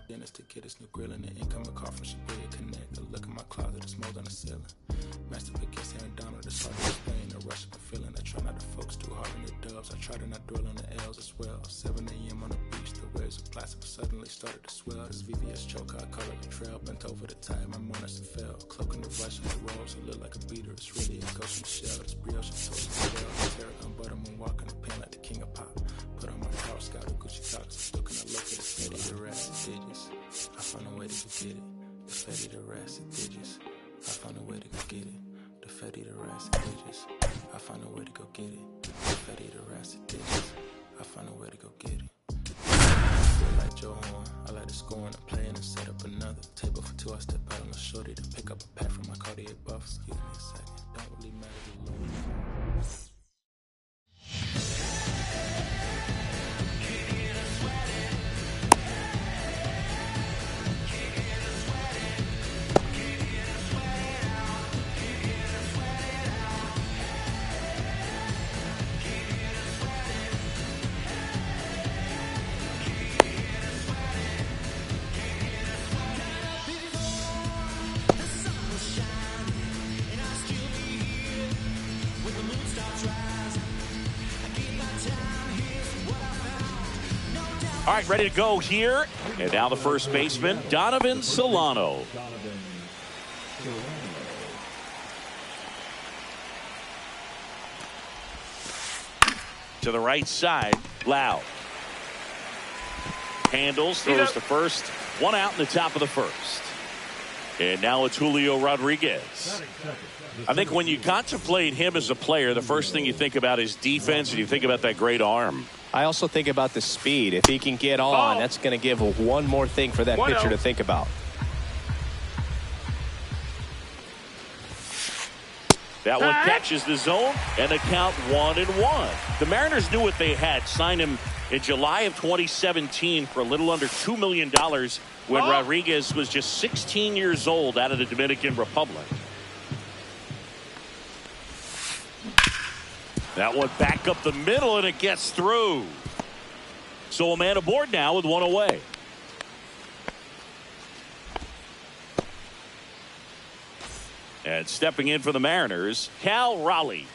dentist to get his new grill in the incoming call from Shabuya Connect. A look in my closet, it's mold on the ceiling. Master pick is Aaron Donald, it's hard to explain. The rush of a feeling, I try not to focus too hard on the dubs. I try to not dwell on the L's as well. 7 a.m. on the beach, the waves of plastic suddenly started to swell. This VVS choker, I call it a trail. Bent over the tide, my mornings to fell. Cloaking the rush of the rolls, it look like a beater. It's really a ghost from the shell. This brioche is toast as well. Tarragon butter, moonwalk in the pen like the king of pop. Put on my tower, scout of Gucci Cox. Still can I look at the steady, the rest of digits. I found a way to go get it. The fetty, the rest of digits. I found a way to go get it. The fetty, the rest of digits. I found a way to go get it. The fetty, the rest of digits. I found a way to go get it. I feel like Joe Horn. I like to score and play and set up another table for two. I step out on the shorty to pick up a pack from my Cartier buff. Excuse me a second. Don't really matter the Lord. All right, ready to go here. And now the first baseman, Donovan Solano. To the right side, Lau. Handles, throws to first. One out in the top of the first. And now it's Julio Rodriguez. I think when you contemplate him as a player, the first thing you think about is defense, and you think about that great arm. I also think about the speed. If he can get on, that's going to give one more thing for that pitcher to think about. That one catches the zone, and the count 1-1. The Mariners knew what they had. Signed him in July of 2017 for a little under $2 million when Rodriguez was just 16 years old out of the Dominican Republic. That one back up the middle, and it gets through. So a man aboard now with one away. And stepping in for the Mariners, Cal Raleigh.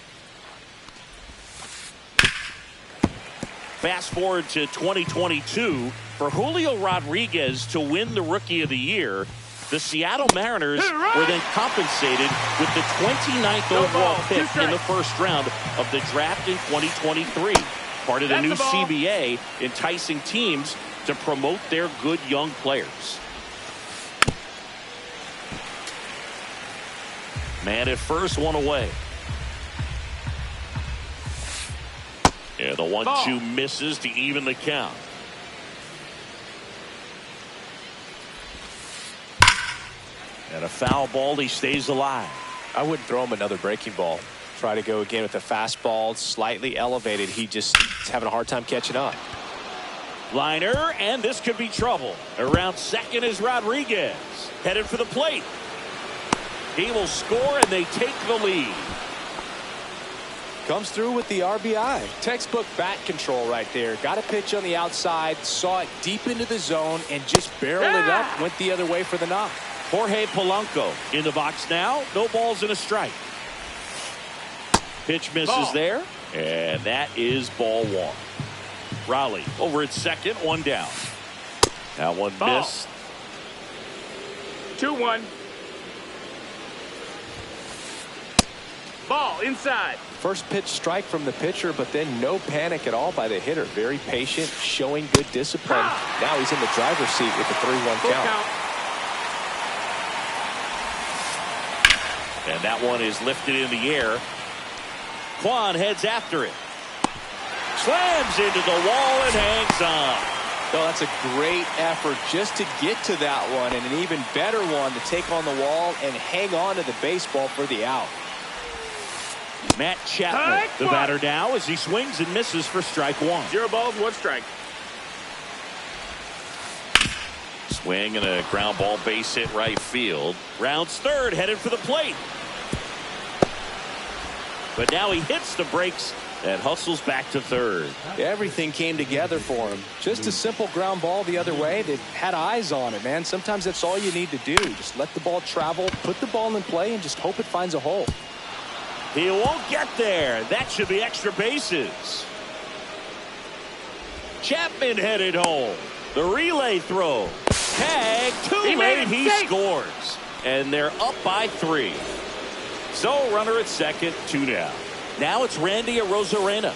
Fast forward to 2022. For Julio Rodriguez to win the Rookie of the Year, the Seattle Mariners were then compensated with the 29th overall pick in the first round of the draft in 2023. Part of the new CBA, enticing teams to promote their good young players. Man at first, one away. Yeah, the 1-2 misses to even the count. And a foul ball, he stays alive. I wouldn't throw him another breaking ball. Try to go again with the fastball, slightly elevated. He just is having a hard time catching up. Liner, and this could be trouble. Around second is Rodriguez. Headed for the plate. He will score, and they take the lead. Comes through with the RBI. Textbook bat control right there. Got a pitch on the outside, saw it deep into the zone, and just barreled it up, went the other way for the knock. Jorge Polanco in the box now. No balls and a strike. Pitch misses there, and that is ball one. Raleigh over at second, one down. That one missed. 2-1. Ball inside. First pitch strike from the pitcher, but then no panic at all by the hitter. Very patient, showing good discipline. Now he's in the driver's seat with the 3-1 count. And that one is lifted in the air. Kwan heads after it. Slams into the wall and hangs on. Oh, that's a great effort just to get to that one, and an even better one to take on the wall and hang on to the baseball for the out. Matt Chapman, the batter now, as he swings and misses for strike one. 0 balls, 1 strike. Swing and a ground ball, base hit right field. Rounds third, headed for the plate. But now he hits the brakes and hustles back to third. Everything came together for him. Just a simple ground ball the other way. They had eyes on it, man. Sometimes that's all you need to do. Just let the ball travel, put the ball in play, and just hope it finds a hole. He won't get there. That should be extra bases. Chapman headed home. The relay throw. Tag. Too late. He scores. And they're up by 3. So runner at second, 2 down. Now it's Randy Arozarena.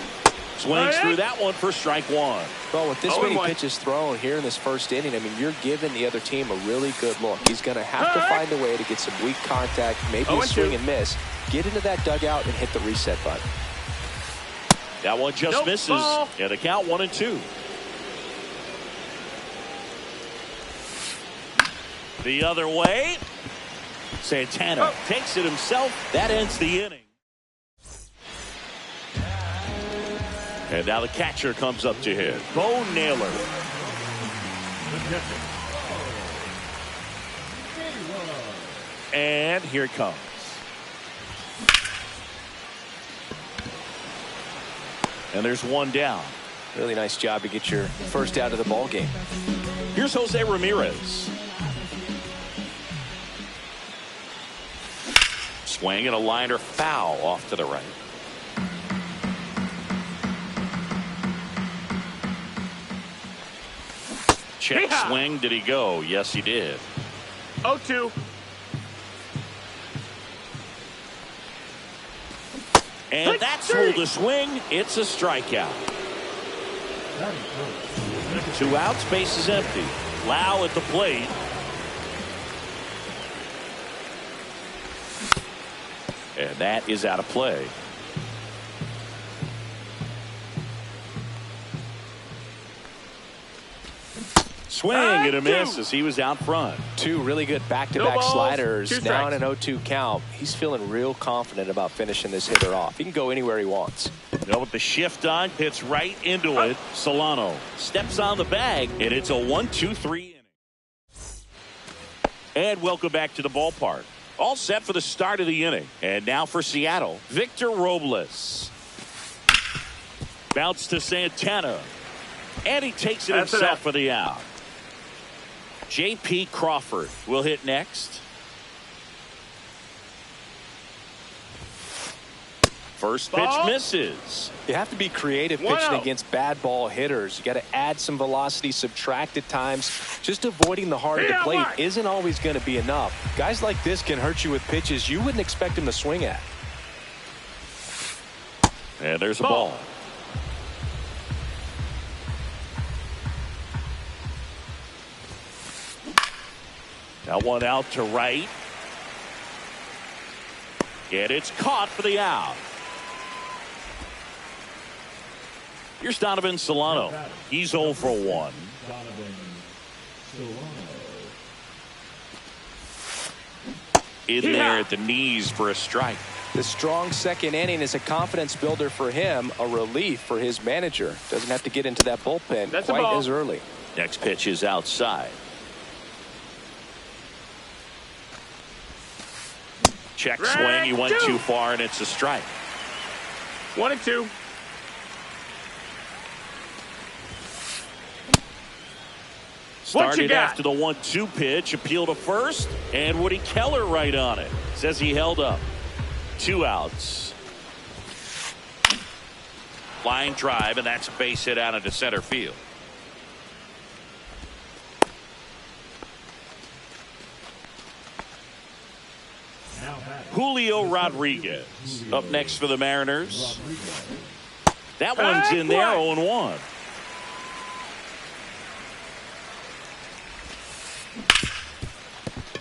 Swings through that one for strike 1. Well, with this many pitches thrown here in this first inning, I mean, you're giving the other team a really good look. He's going to have to find a way to get some weak contact, maybe a swing and miss, get into that dugout and hit the reset button. That one just misses. And the count 1-2. The other way. Santana takes it himself. That ends the inning. And now the catcher comes up to hit. Bo Naylor. And here it comes. And there's one down. Really nice job to get your first out of the ball game. Here's Jose Ramirez. Swing and a liner foul off to the right. Check swing. Did he go? Yes, he did. 0-2. And that's full to swing. It's a strikeout. 2 outs, base is empty. Lau at the plate. And that is out of play. Swing and a miss as he was out front. 2 really good back-to-back sliders. Now in an 0-2 count. He's feeling real confident about finishing this hitter off. He can go anywhere he wants. With the shift on, hits right into it. Solano steps on the bag, and it's a 1-2-3 inning. And welcome back to the ballpark. All set for the start of the inning. And now for Seattle, Victor Robles. Bounce to Santana. And he takes it himself for the out. J.P. Crawford will hit next. First pitch misses. You have to be creative pitching against bad ball hitters. You got to add some velocity, subtract at times. Just avoiding the heart of the plate isn't always going to be enough. Guys like this can hurt you with pitches you wouldn't expect him to swing at. And there's a ball. Now one out to right. And it's caught for the out. Here's Donovan Solano. He's 0 for 1. In there at the knees for a strike. The strong second inning is a confidence builder for him, a relief for his manager. Doesn't have to get into that bullpen quite as early. Next pitch is outside. Check swing. He went too far, and it's a strike. 1-2. Started after the 1-2 pitch. Appeal to first. And Woody Keller right on it. Says he held up. 2 outs. Line drive, and that's a base hit out into center field. Julio Rodriguez up next for the Mariners. That one's in there, 0-1.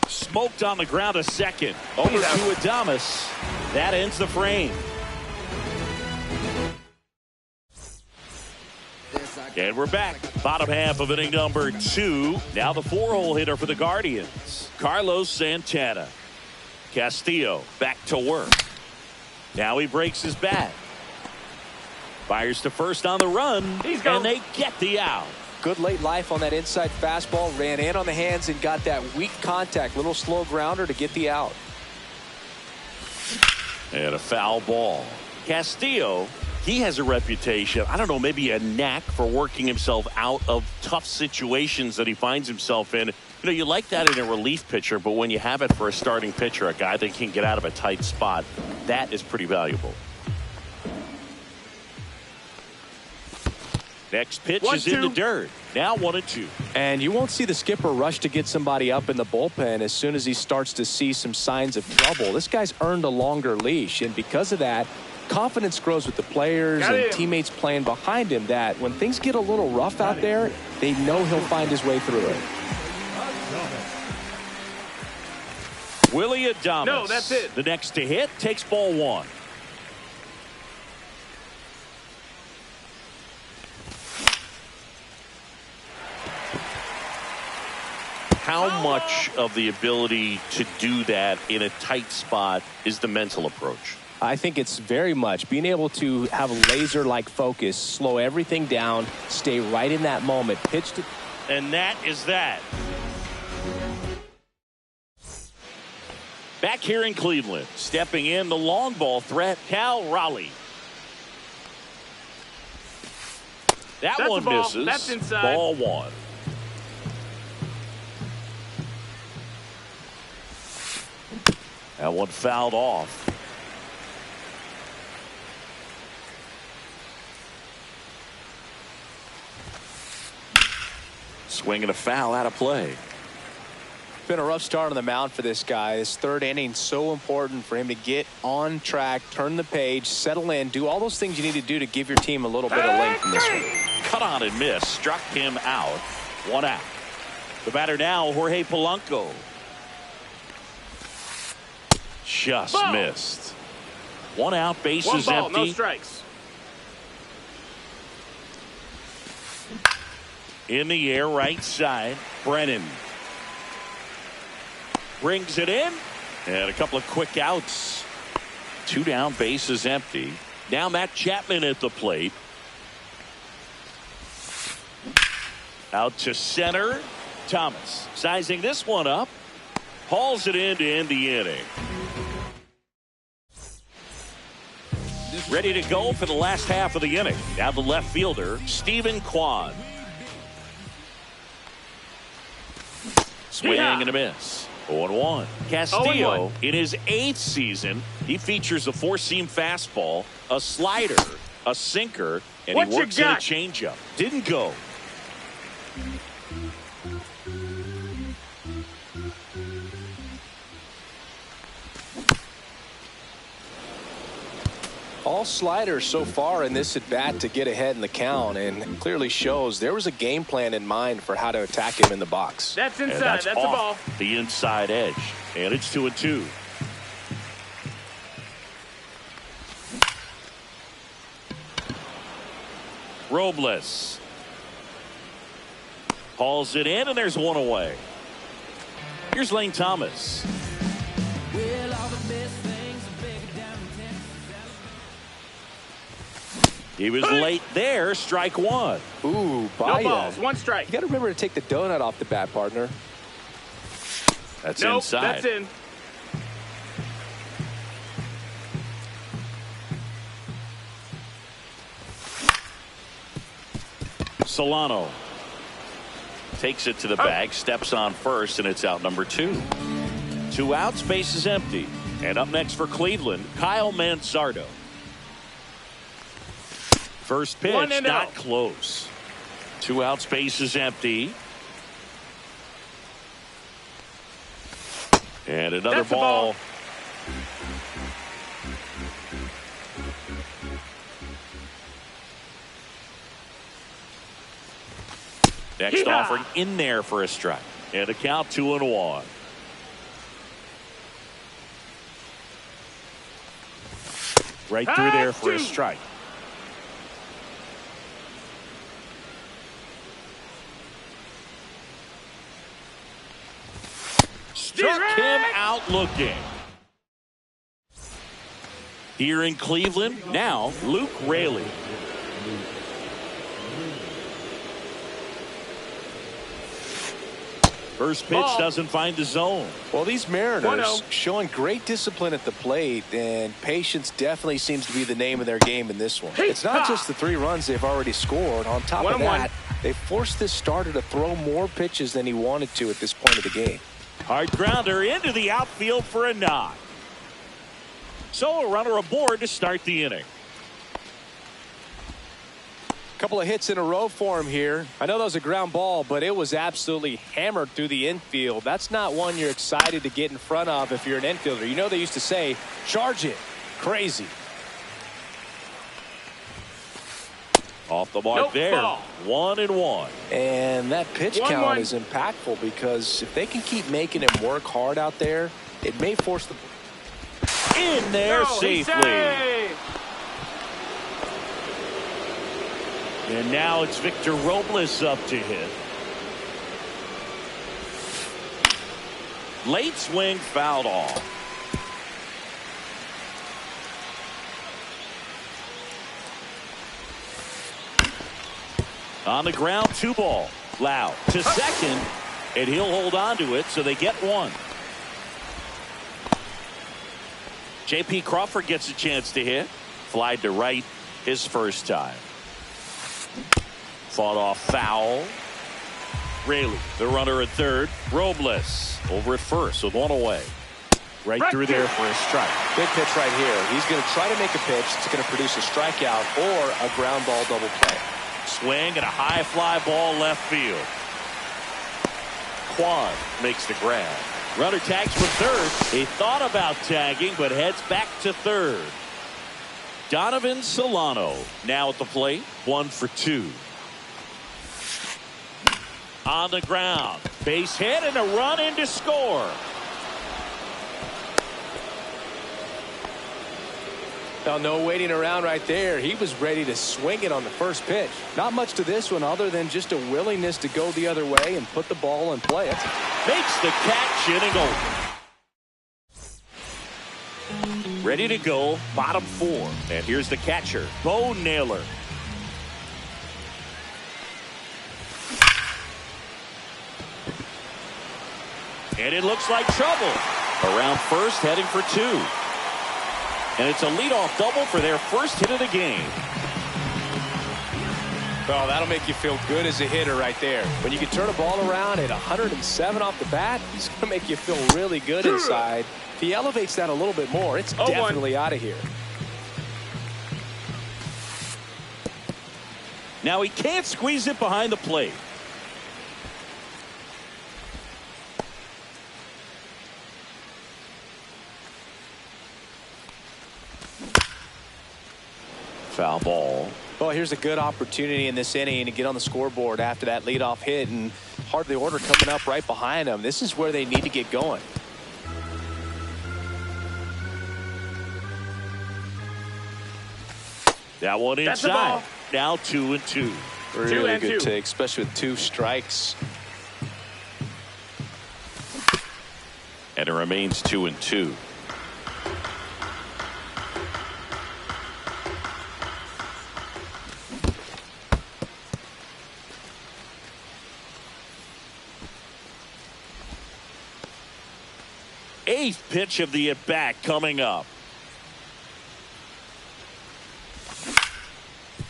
Smoked on the ground a second. Over to Adames. That ends the frame. And we're back. Bottom half of inning number 2. Now the 4-hole hitter for the Guardians, Carlos Santana. Castillo back to work. Now he breaks his bat. Fires to first on the run. And they get the out. Good late life on that inside fastball. Ran in on the hands and got that weak contact. Little slow grounder to get the out. And a foul ball. Castillo He has a reputation, I don't know, maybe a knack for working himself out of tough situations that he finds himself in. You know, you like that in a relief pitcher, but when you have it for a starting pitcher, a guy that can get out of a tight spot, that is pretty valuable. Next pitch is in the dirt. Now 1-2. And you won't see the skipper rush to get somebody up in the bullpen as soon as he starts to see some signs of trouble. This guy's earned a longer leash, and because of that, confidence grows with the players and teammates playing behind him, that when things get a little rough out there, they know he'll find his way through it. Willie Adames. No, that's it. The next to hit takes ball 1. How much of the ability to do that in a tight spot is the mental approach? I think it's very much being able to have a laser-like focus, slow everything down, stay right in that moment, pitch to... And that is that. Back here in Cleveland, stepping in the long ball threat, Cal Raleigh. That's one misses. That's inside. Ball 1. That one fouled off. Swinging a foul out of play. Been a rough start on the mound for this guy. His third inning, so important for him to get on track, turn the page, settle in, do all those things you need to do to give your team a little bit of length in this one. Cut on and miss. Struck him out. 1 out. The batter now, Jorge Polanco. Just missed. 1 out, bases empty. No strikes. In the air, right side, Brennan. Brings it in. And a couple of quick outs. 2 down, bases empty. Now Matt Chapman at the plate. Out to center. Thomas sizing this one up. Hauls it in to end the inning. Ready to go for the last half of the inning. Now the left fielder, Stephen Kwan. Swing and a miss. 0-1. Castillo, in his 8th season, he features a 4-seam fastball, a slider, a sinker, and he works in a changeup. Didn't go. All sliders so far in this at bat to get ahead in the count, and clearly shows there was a game plan in mind for how to attack him in the box. That's inside. That's a ball. The inside edge, and it's 2-2. Robles hauls it in, and there's 1 away. Here's Lane Thomas. He was late there. Strike 1. Ooh, no balls. 1 strike. You got to remember to take the donut off the bat, partner. That's inside. That's in. Solano takes it to the bag, steps on first, and it's out number 2. 2 outs, base is empty. And up next for Cleveland, Kyle Manzardo. First pitch, not close. 2 outs, base is empty. And another ball. Next offering in there for a strike. And a count 2-1. Right through there for a strike. Struck him out looking. Here in Cleveland, now Luke Raley. First pitch doesn't find the zone. Well, these Mariners 1-0. showing great discipline at the plate, and patience definitely seems to be the name of their game in this one. It's not just the 3 runs they've already scored. On top of that, they forced this starter to throw more pitches than he wanted to at this point of the game. Hard grounder into the outfield for a knock. So a runner aboard to start the inning. Couple of hits in a row for him here. I know that was a ground ball, but it was absolutely hammered through the infield. That's not one you're excited to get in front of if you're an infielder. You know they used to say, charge it. Crazy. Off the mark there. Ball. 1-1. And that pitch 1-1. count is impactful because if they can keep making him work hard out there, it may force the... In there safely. And now it's Victor Robles up to hit. Late swing fouled off. On the ground, 2 ball. Loud to second, and he'll hold on to it, so they get 1. J.P. Crawford gets a chance to hit. Flied to right his first time. Fought off foul. Raley, the runner at third. Robles over at first with 1 away. Right through there for a strike. Big pitch right here. He's going to try to make a pitch that's going to produce a strikeout or a ground ball double play. Swing and a high fly ball left field. Quan makes the grab. Runner tags for third. He thought about tagging, but heads back to third. Donovan Solano now at the plate. 1 for 2. On the ground. Base hit and a run in to score. Now, no waiting around right there. He was ready to swing it on the first pitch. Not much to this one other than just a willingness to go the other way and put the ball in play. Makes the catch, inning over. Ready to go, bottom 4. And here's the catcher, Bo Naylor. And it looks like trouble. Around first, heading for 2. And it's a leadoff double for their first hit of the game. Well, that'll make you feel good as a hitter right there. When you can turn a ball around at 107 off the bat, it's going to make you feel really good inside. If he elevates that a little bit more, it's definitely out of here. Now he can't squeeze it behind the plate. Foul ball. Well, here's a good opportunity in this inning to get on the scoreboard after that leadoff hit, and heart of the order coming up right behind them. This is where they need to get going. That one inside. Now 2-2. Really good take, especially with 2 strikes. And it remains 2-2. Eighth pitch of the at-bat coming up.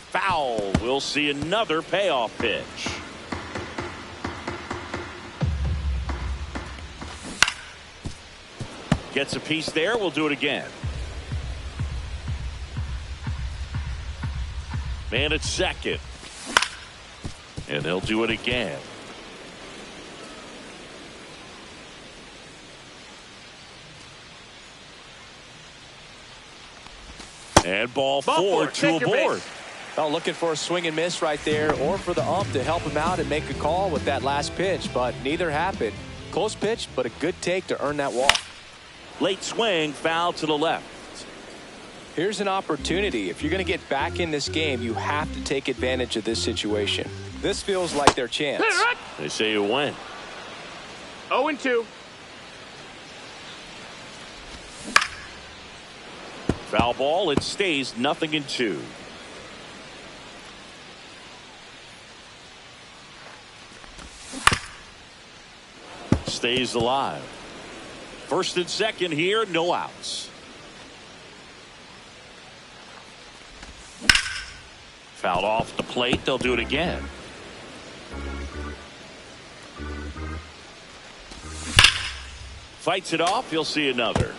Foul. We'll see another payoff pitch. Gets a piece there. We'll do it again. Man at second. And they'll do it again. And ball 4, 2 aboard. Oh, looking for a swing and miss right there, or for the ump to help him out and make a call with that last pitch, but neither happened. Close pitch, but a good take to earn that walk. Late swing, foul to the left. Here's an opportunity. If you're going to get back in this game, you have to take advantage of this situation. This feels like their chance. They say you win. 0-2. Foul ball. It stays 0-2. stays alive. First and second here, no outs. Fouled off the plate. They'll do it again. Fights it off. You'll see another.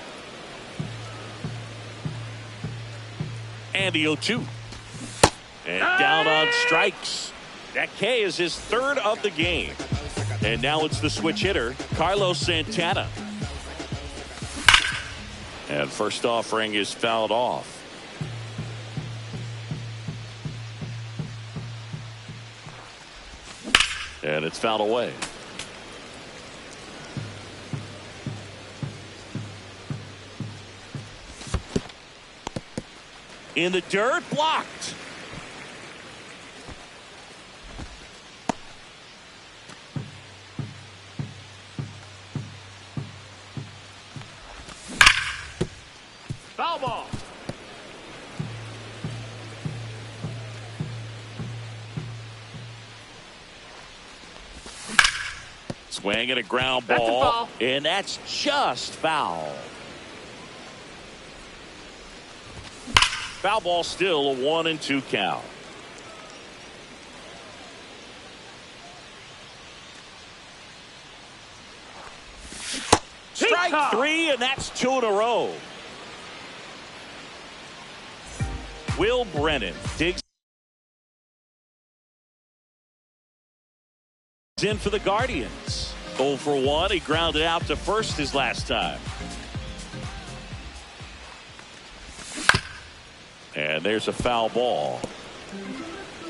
And the 0-2. And down on strikes. That K is his third of the game. And now it's the switch hitter, Carlos Santana. And first offering is fouled off. And it's fouled away. In the dirt, blocked. Foul ball. Swing and a ground ball. That's a foul. And that's just foul. Foul ball, still a 1-2 count. Strike three, and that's 2 in a row. Will Brennan digs in for the Guardians. 0 for 1. He grounded out to first his last time. And there's a foul ball.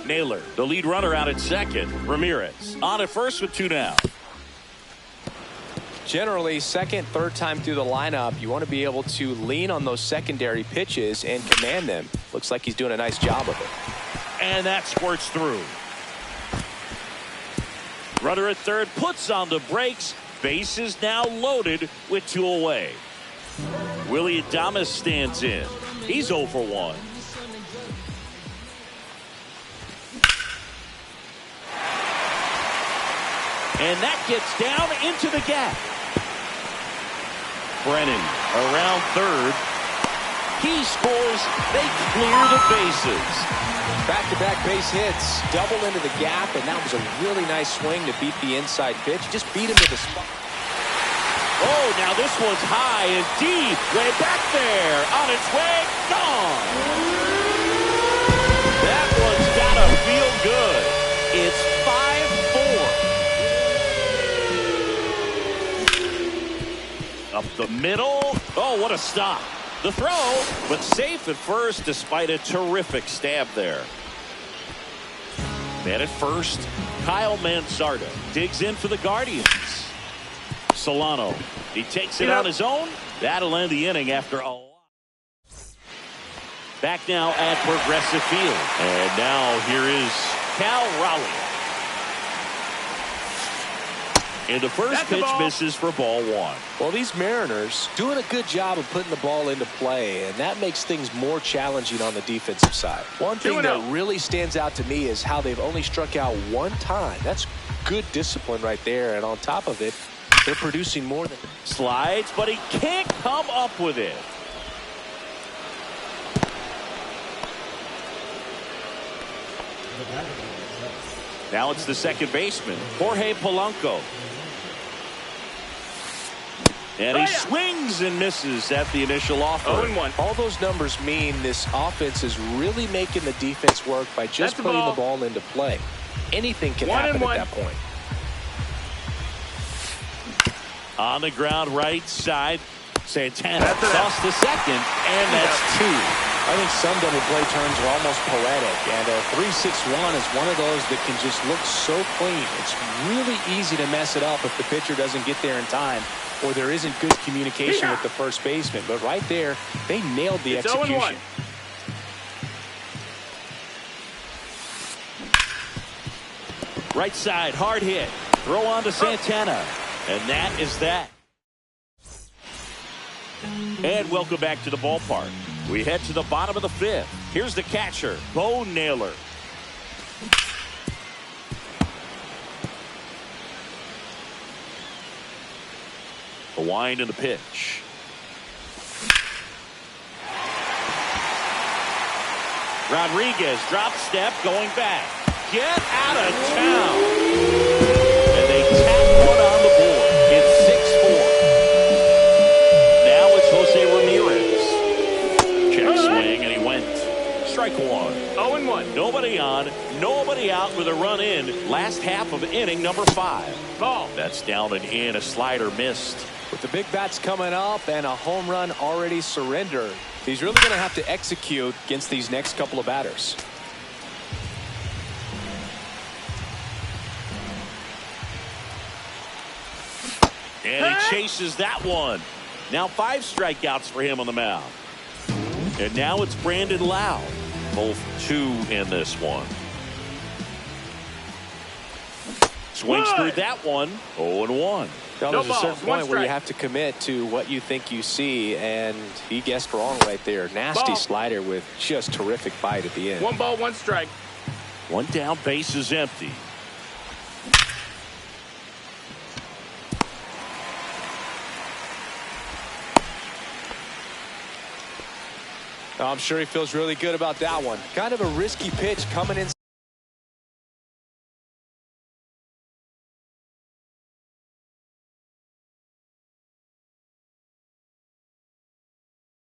Naylor, the lead runner, out at second. Ramirez on at first with 2 down. Generally, second, third time through the lineup, you want to be able to lean on those secondary pitches and command them. Looks like he's doing a nice job of it. And that squirts through. Runner at third puts on the brakes. Base is now loaded with 2 away. Willie Adames stands in. He's 0 for 1. And that gets down into the gap. Brennan around third. He scores. They clear the bases. Back-to-back base hits. Double into the gap, and that was a really nice swing to beat the inside pitch. Just beat him to the spot. Oh, now this one's high and deep. Way back there. On its way. Gone. That one's got to feel good. It's 5-4. Up the middle. Oh, what a stop. The throw, but safe at first despite a terrific stab there. Man at first, Kyle Mansardo digs in for the Guardians. Solano, he takes it on his own. That'll end the inning after a lot. Back now at Progressive Field. And now here is Cal Raleigh. And the first pitch misses for ball 1. Well, these Mariners doing a good job of putting the ball into play, and that makes things more challenging on the defensive side. One thing that really stands out to me is how they've only struck out 1 time. That's good discipline right there, and on top of it, they're producing more than... Slides, but he can't come up with it. Now it's the second baseman, Jorge Polanco. And he swings and misses at the initial offer. 0-1. All those numbers mean this offense is really making the defense work by just putting the ball into play. Anything can happen at that point. On the ground, right side. Santana toss to second, and that's 2. I think some double play turns are almost poetic, and a 3-6-1 is one of those that can just look so clean. It's really easy to mess it up if the pitcher doesn't get there in time, or there isn't good communication with the first baseman. But right there, they nailed the execution. 0-1. Right side, hard hit. Throw on to Santana. And that is that. And welcome back to the ballpark. We head to the bottom of the 5th. Here's the catcher, Bo Naylor. The wind and the pitch. Rodriguez drop step going back. Get out of town. And they tap one on the board. It's 6-4. Now it's Jose Ramirez. Check swing and he went. Strike one. 0-1. Nobody on, nobody out with a run in. Last half of inning number 5. Ball. That's down and in. A slider missed. With the big bats coming up and a home run already surrendered, he's really going to have to execute against these next couple of batters. And he chases that one. Now 5 strikeouts for him on the mound. And now it's Brandon Lau. Both 2 in this one. Swings through that one. 0-1. Now, there's a certain point where you have to commit to what you think you see, and he guessed wrong right there. Nasty slider with just terrific bite at the end. 1 ball, 1 strike. 1 down, base is empty. I'm sure he feels really good about that one. Kind of a risky pitch coming in.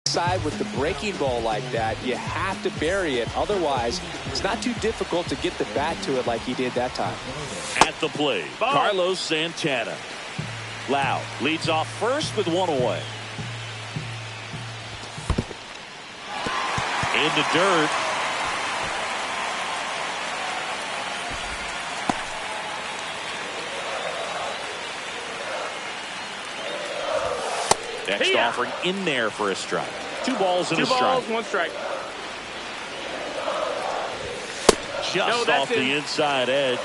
Side with the breaking ball like that, you have to bury it. Otherwise, it's not too difficult to get the bat to it like he did that time. At the plate, Carlos Santana. Lau leads off first with 1 away. In the dirt. Next offering in there for a strike. 2 balls and a strike. 2 balls, 1 strike. Just off the inside edge.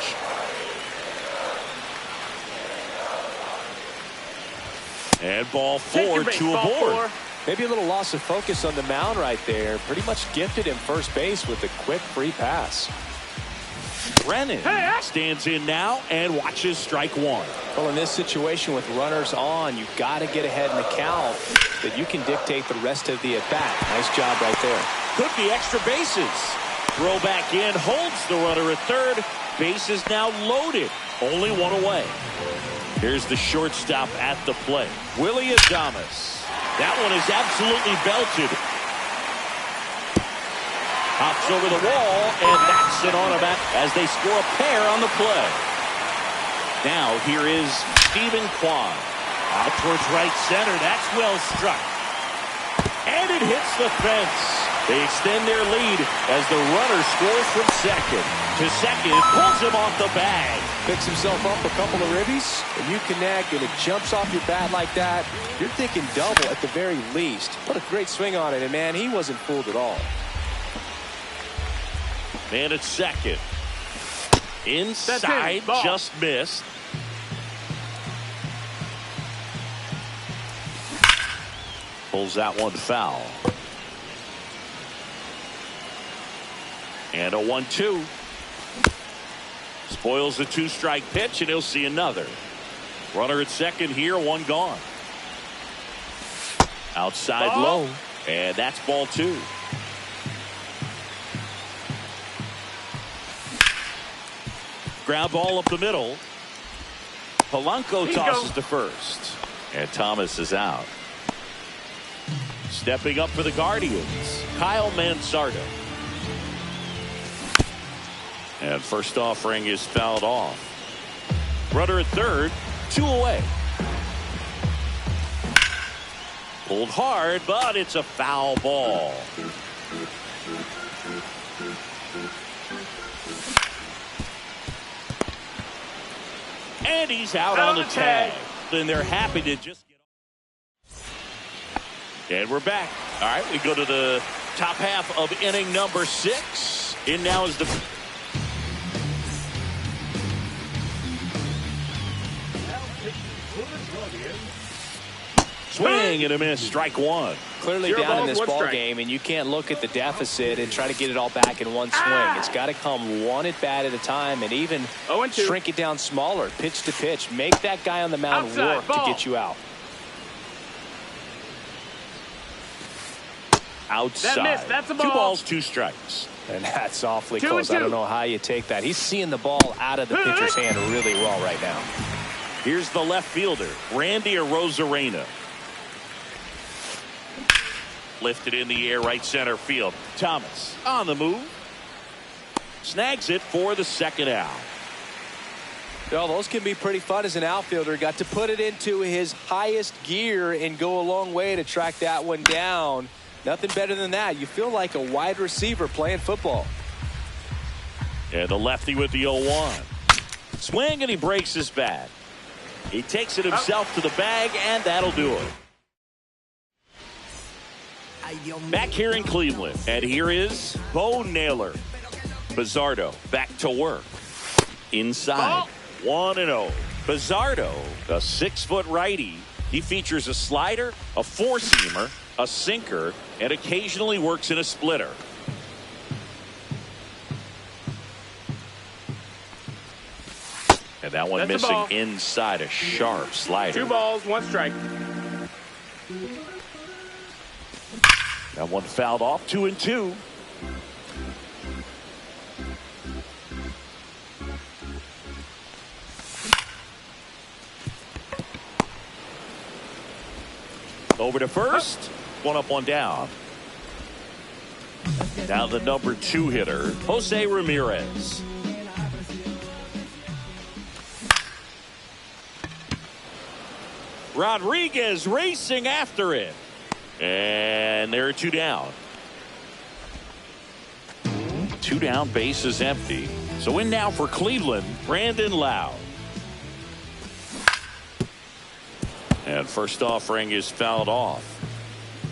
And ball 4, 2 aboard. Maybe a little loss of focus on the mound right there. Pretty much gifted him first base with a quick free pass. Brennan stands in now and watches strike 1. Well, in this situation with runners on, you've got to get ahead in the count that you can dictate the rest of the at-bat. Nice job right there. Could be extra bases. Throw back in, holds the runner at third. Bases now loaded. Only 1 away. Here's the shortstop at the plate. Willie Adames. That one is absolutely belted. Hops over the wall, and that's an automatic as they score a pair on the play. Now here is Stephen Kwan. Out towards right center. That's well struck. And it hits the fence. They extend their lead as the runner scores from second. To second, pulls him off the bag. Picks himself up a couple of ribbies, and you connect, and it jumps off your bat like that. You're thinking double at the very least. What a great swing on it, and man, he wasn't fooled at all. Man at second. Inside, just missed. Pulls that one foul. And a 1-2. Spoils the 2-strike pitch, and he'll see another. Runner at second here, 1 gone. Outside low, and that's ball 2. Ground ball up the middle. Polanco tosses to first, and Thomas is out. Stepping up for the Guardians, Kyle Mansardo. And first offering is fouled off. Runner at third, 2 away. Pulled hard, but it's a foul ball. And he's out on the tag. And they're happy to just get off. And we're back. All right, we go to the top half of inning number 6. In now is the... Swing and a miss, strike 1. Clearly down in this ball game, and you can't look at the deficit and try to get it all back in one swing. It's got to come 1 at bat at a time, and even shrink it down smaller, pitch to pitch. Make that guy on the mound work to get you out. outside. That's a 2 ball. balls, 2 strikes. And that's awfully 2-2. close. I don't know how you take that. He's seeing the ball out of the pitcher's hand really well right now. Here's the left fielder, Randy Arozarena. Lifted in the air, right center field. Thomas on the move. Snags it for the second out. Well, those can be pretty fun as an outfielder. Got to put it into his highest gear and go a long way to track that one down. Nothing better than that. You feel like a wide receiver playing football. And the lefty with the 0-1. Swing, and he breaks his bat. He takes it himself to the bag, and that'll do it. Back here in Cleveland, and here is Bo Naylor. Bizzardo back to work. Inside, 1-0. Bizzardo, a 6-foot righty. He features a slider, a 4-seamer, a sinker, and occasionally works in a splitter. And that one That's a ball. missing inside, a sharp slider. 2 balls, 1 strike. That one fouled off, 2-2. Over to first. 1 up, 1 down. Now the number 2 hitter, Jose Ramirez. Rodriguez racing after it. And there are 2 down. 2 down, base is empty. So in now for Cleveland, Brandon Lowe. And first offering is fouled off.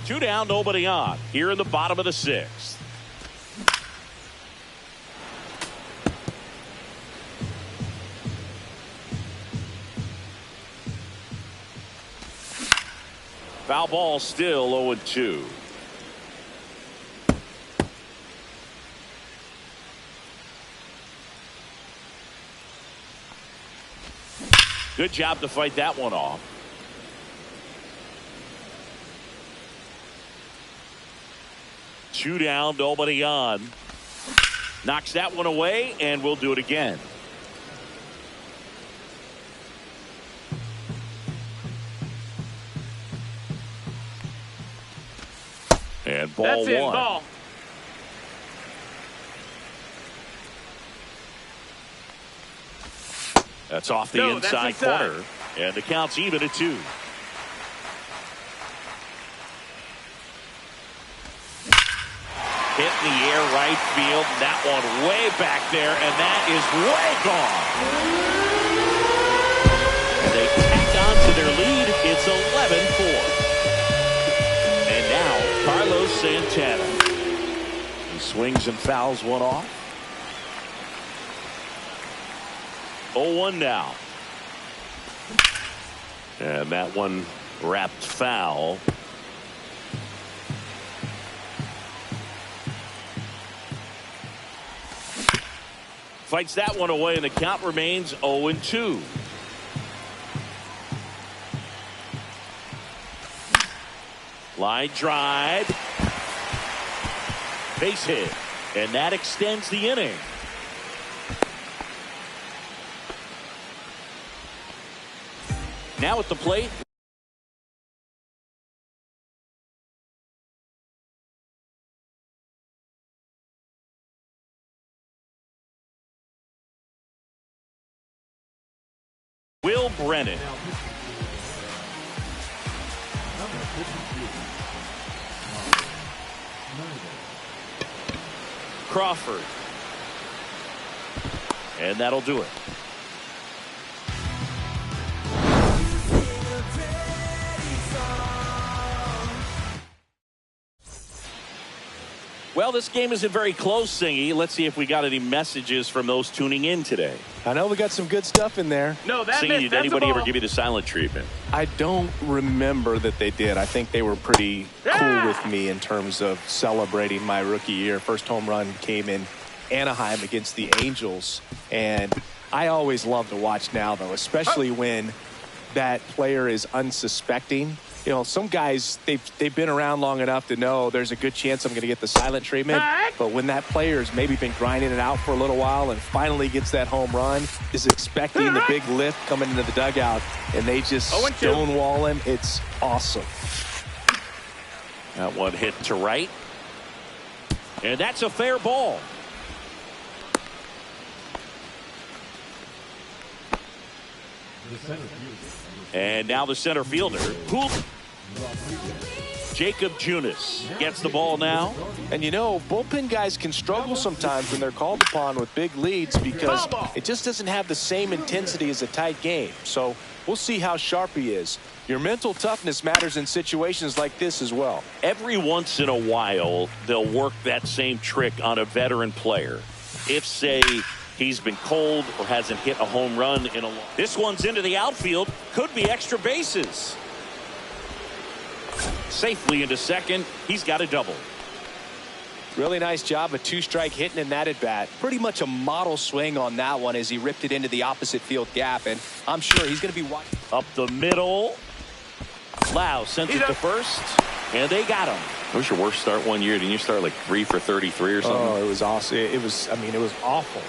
2 down, nobody on. Here in the bottom of the 6th. Foul ball, still 0-2. Good job to fight that one off. Two down, nobody on. Knocks that one away, and we'll do it again. And ball That's it, one. ball. That's off the No, that's inside inside. corner. And the count's even at 2. Hit in the air right field. That one way back there, and that is way gone. And they tack on to their lead. It's 11-4. And now Carlos Santana. He swings and fouls one off. 0-1 now. And that one wrapped foul. Fights that one away, and the count remains 0-2. Line drive. Base hit. And that extends the inning. Now at the plate. Will Brennan. Crawford. And that'll do it. Well, this game isn't very close, Singy. Let's see if we got any messages from those tuning in today. I know we got some good stuff in there. No, that Singy, missed. did That's anybody a ball. ever give you the silent treatment? I don't remember that they did. I think they were pretty cool with me in terms of celebrating my rookie year. First home run came in Anaheim against the Angels. And I always love to watch now, though, especially when that player is unsuspecting You know, some guys, they've been around long enough to know there's a good chance I'm going to get the silent treatment. But when that player's maybe been grinding it out for a little while and finally gets that home run, is expecting the big lift coming into the dugout, and they just stonewall him, it's awesome. That one hit to right. And that's a fair ball. And now the center fielder, Jacob Junis, gets the ball now. And you know, bullpen guys can struggle sometimes when they're called upon with big leads because it just doesn't have the same intensity as a tight game. So we'll see how sharp he is. Your mental toughness matters in situations like this as well. Every once in a while, they'll work that same trick on a veteran player. If, say, he's been cold or hasn't hit a home run in a long. This one's into the outfield. Could be extra bases. Safely into second. He's got a double. Really nice job of two-strike hitting in that at-bat. Pretty much a model swing on that one as he ripped it into the opposite field gap. And I'm sure he's going to be watching. Up the middle. Lau sent it to first. And they got him. What was your worst start one year? Didn't you start like 3 for 33 or something? Oh, it was awesome. It was awful.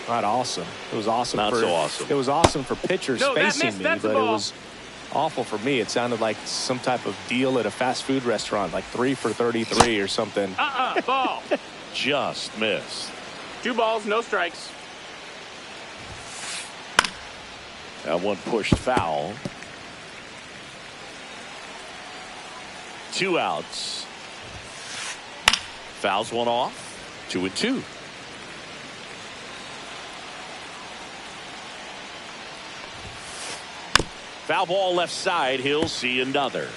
Not awesome. It was awesome. Not so awesome. It was awesome for pitchers facing me, but it was awful for me. It sounded like some type of deal at a fast food restaurant, like 3 for 33 or something. Ball. Just missed. 2 balls, no strikes. That one pushed foul. 2 outs. Fouls one off. 2-2. Foul ball left side. He'll see another.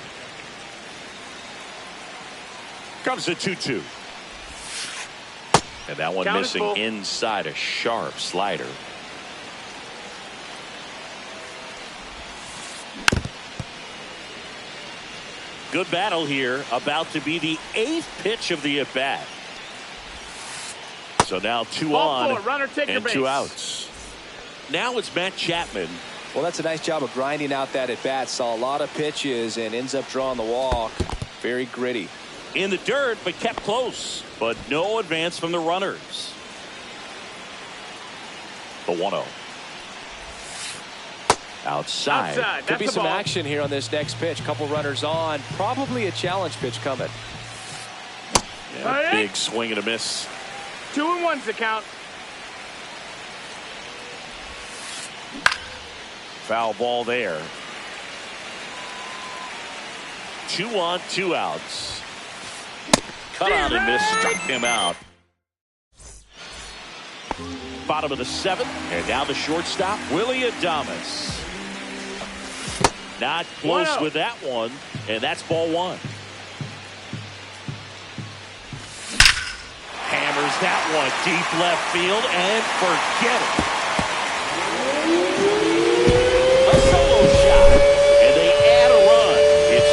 Comes a 2-2. And that one missing inside a sharp slider. Good battle here. About to be the 8th pitch of the at-bat. So now 2 on and 2 outs. Now it's Matt Chapman. Well, that's a nice job of grinding out that at-bat. Saw a lot of pitches and ends up drawing the walk. Very gritty. In the dirt, but kept close. But no advance from the runners. The 1-0. Outside. Could be some action here on this next pitch. Couple runners on. Probably a challenge pitch coming. Yeah, big swing and a miss. 2-1's the count. Foul ball there. 2 on, 2 outs. Cut on and miss, struck him out. Bottom of the 7th, and now the shortstop, Willie Adames. Not close with that one, and that's ball 1. Hammers that one deep left field, and forget it. A solo shot, and they add a run. It's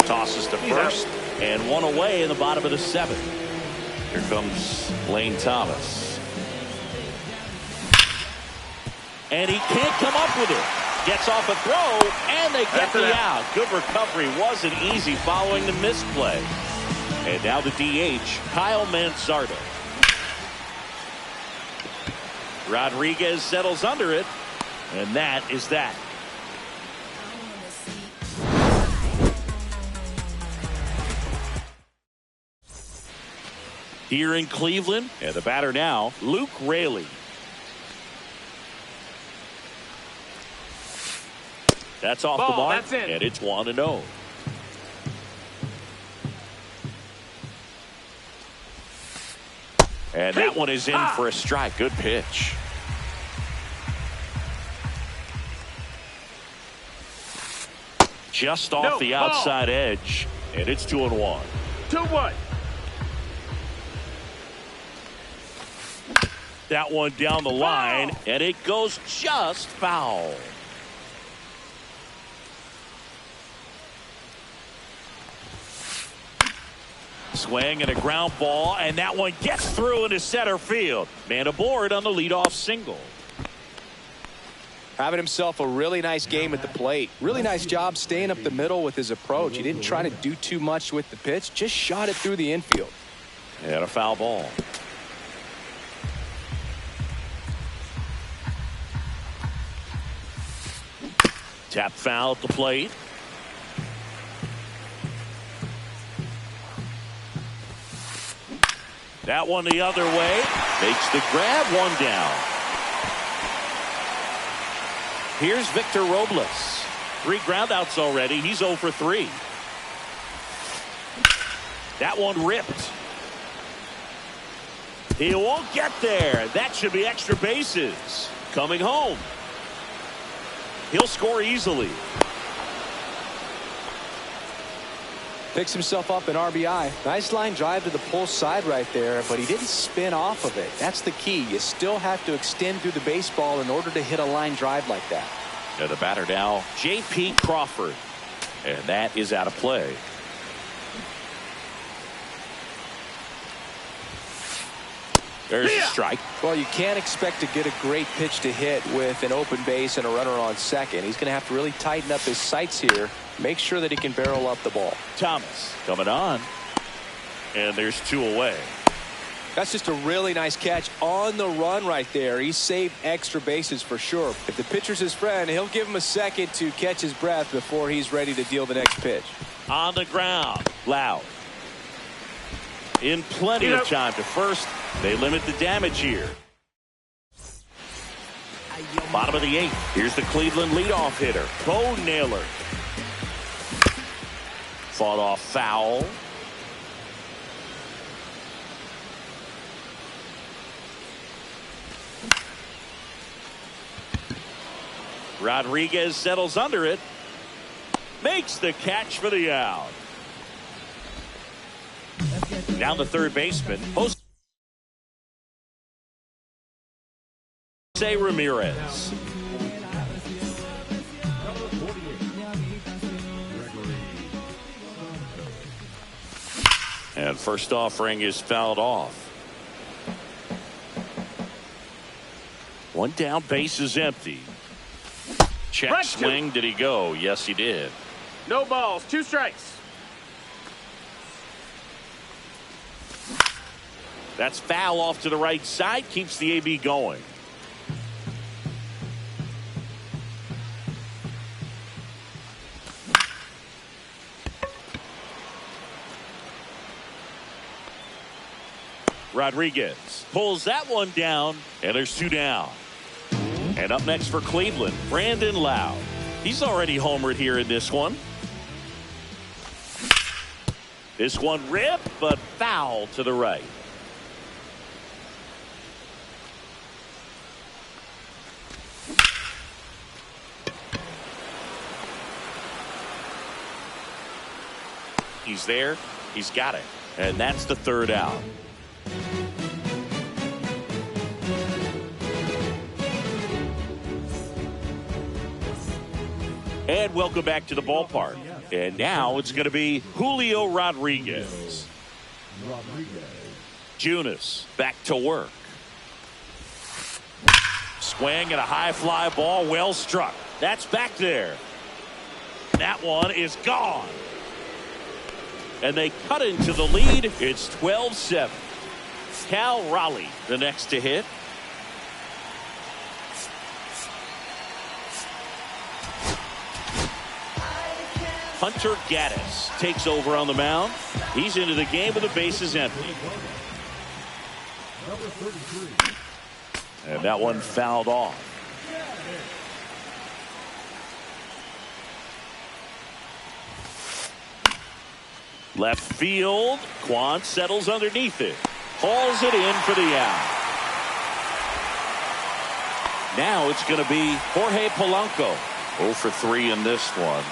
12-5. Tosses to first, and 1 away in the bottom of the 7th. Here comes Lane Thomas. And he can't come up with it. Gets off a throw, and they get the out. Good recovery. Wasn't easy following the misplay. And now the DH, Kyle Mansardo. Rodriguez settles under it, and that is that. Here in Cleveland, and the batter now, Luke Raley. That's off the mark, and it's 1-0. And that one is in for a strike. Good pitch. Just off the outside edge, and it's 2-1. 2-1. That one down the line, and it goes just foul. Swing and a ground ball, and that one gets through into center field. Man aboard on the leadoff single. Having himself a really nice game at the plate. Really nice job staying up the middle with his approach. He didn't try to do too much with the pitch, just shot it through the infield. And a foul ball. Tap foul at the plate. That one the other way. Makes the grab, one down. Here's Victor Robles. 3 groundouts already. He's 0 for 3. That one ripped. He won't get there. That should be extra bases. Coming home. He'll score easily. Picks himself up an RBI. Nice line drive to the pull side right there, but he didn't spin off of it. That's the key. You still have to extend through the baseball in order to hit a line drive like that. Now the batter now, J.P. Crawford. And that is out of play. There's a strike. Well, you can't expect to get a great pitch to hit with an open base and a runner on second. He's going to have to really tighten up his sights here. Make sure that he can barrel up the ball. Thomas coming on. And there's 2 away. That's just a really nice catch on the run right there. He saved extra bases for sure. If the pitcher's his friend, he'll give him a second to catch his breath before he's ready to deal the next pitch. On the ground. Loud. In plenty of time to first. They limit the damage here. Bottom of the 8th. Here's the Cleveland leadoff hitter, Bo Naylor. Fought off foul. Rodriguez settles under it. Makes the catch for the out. Down the third baseman. Jose Ramirez. And first offering is fouled off. One down, base is empty. Check swing. Did he go? Yes, he did. No balls, 2 strikes. That's foul off to the right side. Keeps the AB going. Rodriguez pulls that one down, and there's 2 down. And up next for Cleveland, Brandon Lowe. He's already homered here in this one. This one ripped, but foul to the right. He's there. He's got it. And that's the 3rd out. And welcome back to the ballpark. And now it's going to be Julio Rodriguez. Junis back to work. Swing and a high fly ball, well struck. That's back there. That one is gone. And they cut into the lead. It's 12-7. Cal Raleigh the next to hit. Hunter Gaddis takes over on the mound. He's into the game with the bases empty. And that one fouled off. Left field. Quan settles underneath it. Hauls it in for the out. Now it's going to be Jorge Polanco. 0 for 3 in this one.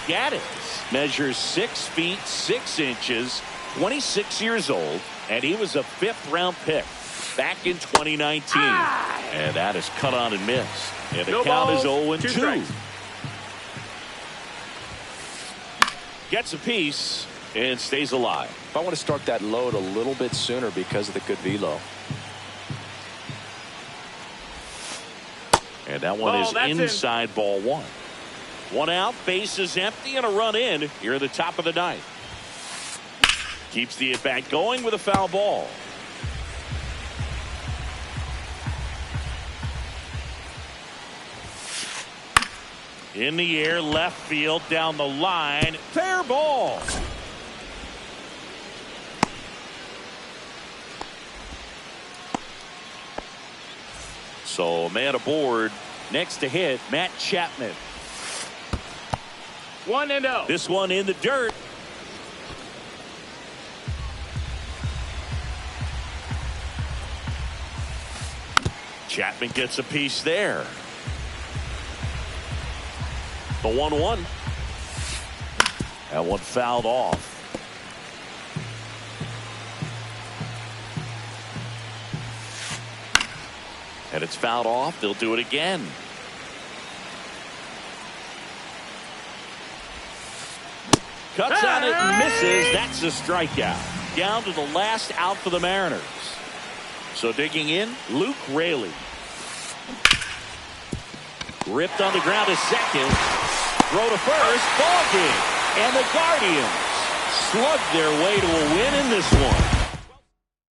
Gaddis measures 6 feet 6 inches, 26 years old, and he was a 5th-round pick back in 2019. And that is cut on and missed. And the count is 0-2. Gets a piece and stays alive. I want to start that load a little bit sooner because of the good velo. And that one is inside ball one. One out, base is empty, and a run in here at the top of the ninth. Keeps the at-bat going with a foul ball. In the air, left field, down the line, fair ball. So man aboard. Next to hit, Matt Chapman. 1-0. This one in the dirt. Chapman gets a piece there. The 1-1. That one fouled off. And it's fouled off. They'll do it again. Cuts on it and misses. That's a strikeout. Down to the last out for the Mariners. So digging in, Luke Raley. Ripped on the ground to second. Throw to first. Ball game. And the Guardians slug their way to a win in this one.